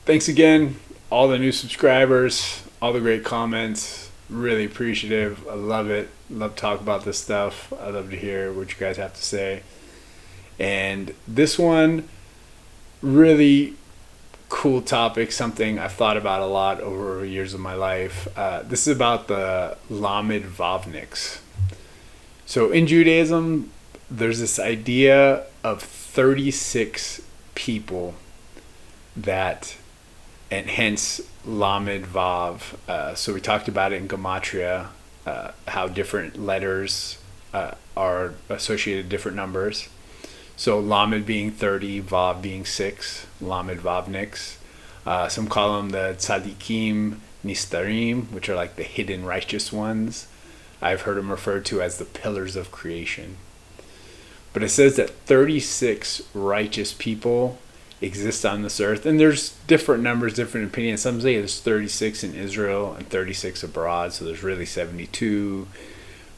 thanks again, all the new subscribers, all the great comments. Really appreciative. I love it. Love to talk about this stuff. I love to hear what you guys have to say. And this one, really cool topic, something I've thought about a lot over years of my life. This is about the Lamed Vavniks. So in Judaism, there's this idea of 36 people that, and hence Lamed Vav. So we talked about it in Gematria, how different letters are associated with different numbers. So Lamed being 30, Vav being 6, Lamed Vavniks. Some call them the Tzadikim Nistarim, which are like the hidden righteous ones. I've heard them referred to as the pillars of creation. But it says that 36 righteous people exist on this earth. And there's different numbers, different opinions. Some say there's 36 in Israel and 36 abroad, so there's really 72.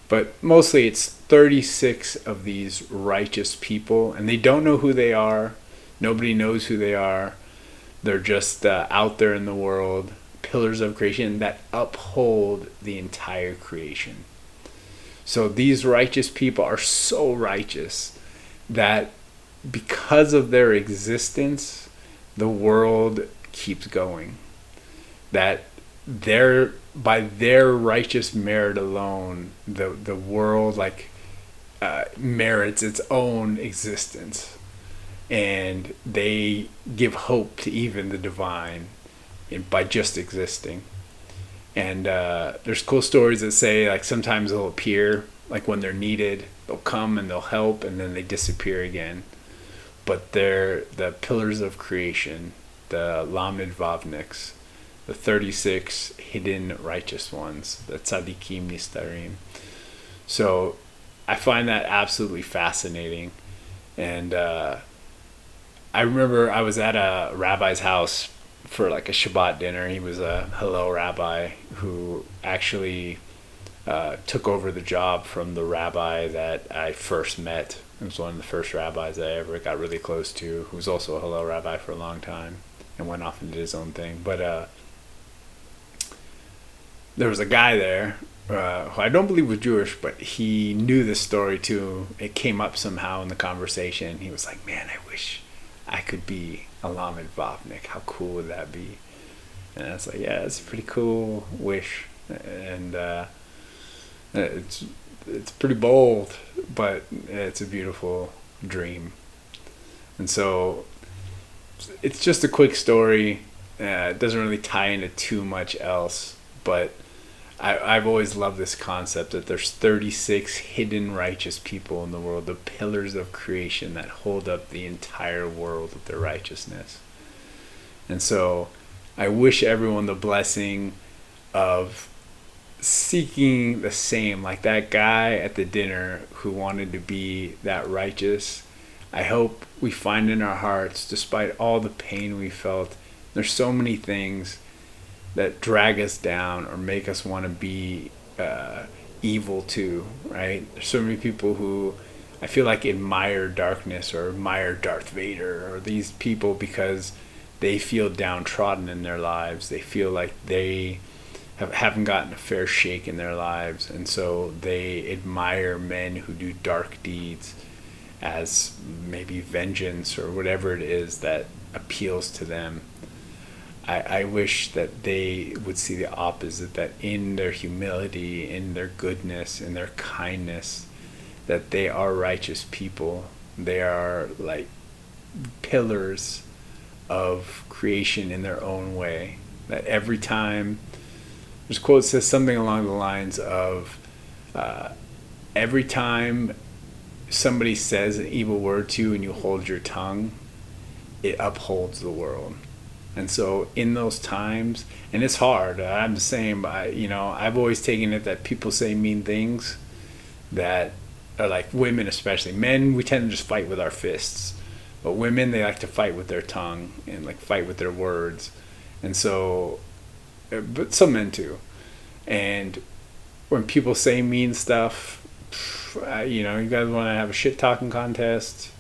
But mostly it's 36 of these righteous people, and they don't know who they are. Nobody knows who they are. They're just out there in the world, pillars of creation that uphold the entire creation. So these righteous people are so righteous that because of their existence, the world keeps going. That by their righteous merit alone, the world merits its own existence, and they give hope to even the divine by just existing. And there's cool stories that say like sometimes they'll appear, like when they're needed, they'll come and they'll help, and then they disappear again. But they're the pillars of creation, the Lamed Vavniks, the 36 hidden righteous ones, the Tzadikim Nistarim. So I find that absolutely fascinating. And I remember I was at a rabbi's house for like a Shabbat dinner. He was a Hillel rabbi who actually took over the job from the rabbi that I first met. It was one of the first rabbis I ever got really close to, who was also a Hillel rabbi for a long time and went off and did his own thing. But there was a guy there who I don't believe was Jewish, but he knew this story too. It came up somehow in the conversation. He was like, man, I wish I could be a Lamed Vavnik. How cool would that be? And I was like, yeah, it's a pretty cool wish. And it's pretty bold, but it's a beautiful dream. And so it's just a quick story. It doesn't really tie into too much else, but I've always loved this concept that there's 36 hidden righteous people in the world, the pillars of creation that hold up the entire world with their righteousness. And so I wish everyone the blessing of seeking the same, like that guy at the dinner who wanted to be that righteous. I hope we find in our hearts, despite all the pain we felt, there's so many things that drag us down or make us want to be evil too, right? There's so many people who I feel like admire darkness or admire Darth Vader or these people because they feel downtrodden in their lives. They feel like they haven't gotten a fair shake in their lives, and so they admire men who do dark deeds as maybe vengeance or whatever it is that appeals to them. I wish that they would see the opposite, that in their humility, in their goodness, in their kindness, that they are righteous people. They are like pillars of creation in their own way. That every time, there's a quote that says something along the lines of, every time somebody says an evil word to you and you hold your tongue, it upholds the world. And so in those times, and it's hard, I'm the same, I've always taken it that people say mean things that are like women especially. Men, we tend to just fight with our fists. But women, they like to fight with their tongue and like fight with their words. And so, but some men too. And when people say mean stuff, you guys want to have a shit talking contest,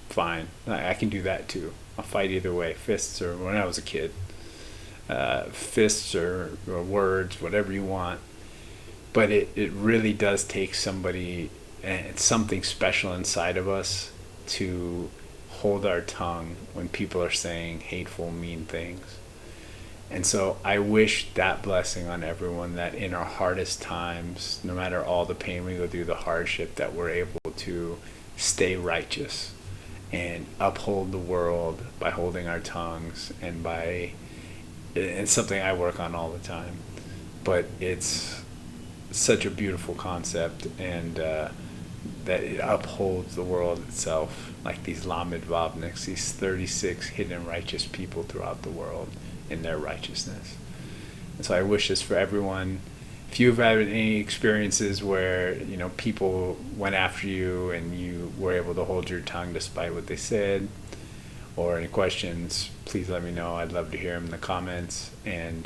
fine. I can do that too. I'll fight either way, fists or when I was a kid, fists or words, whatever you want. But it really does take somebody and something special inside of us to hold our tongue when people are saying hateful, mean things. And so I wish that blessing on everyone, that in our hardest times, no matter all the pain we go through, the hardship, that we're able to stay righteous and uphold the world by holding our tongues, and by, it's something I work on all the time. But it's such a beautiful concept, and that it upholds the world itself, like these Lamed Vavniks, these 36 hidden righteous people throughout the world in their righteousness. And so I wish this for everyone. If you've had any experiences where, people went after you and you were able to hold your tongue despite what they said, or any questions, please let me know. I'd love to hear them in the comments. And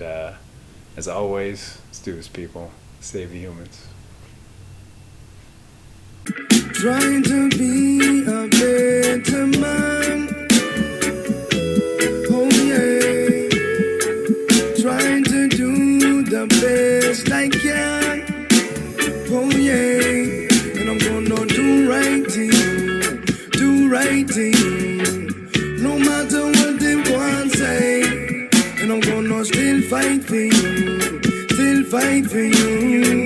as always, let's do this, people. Save the humans. Trying to be a better man. Oh yeah. Trying to do the best I can. Oh yeah. And I'm gonna do right thing. Do right thing. No matter what they want to say. And I'm gonna still fight for you. Still fight for you.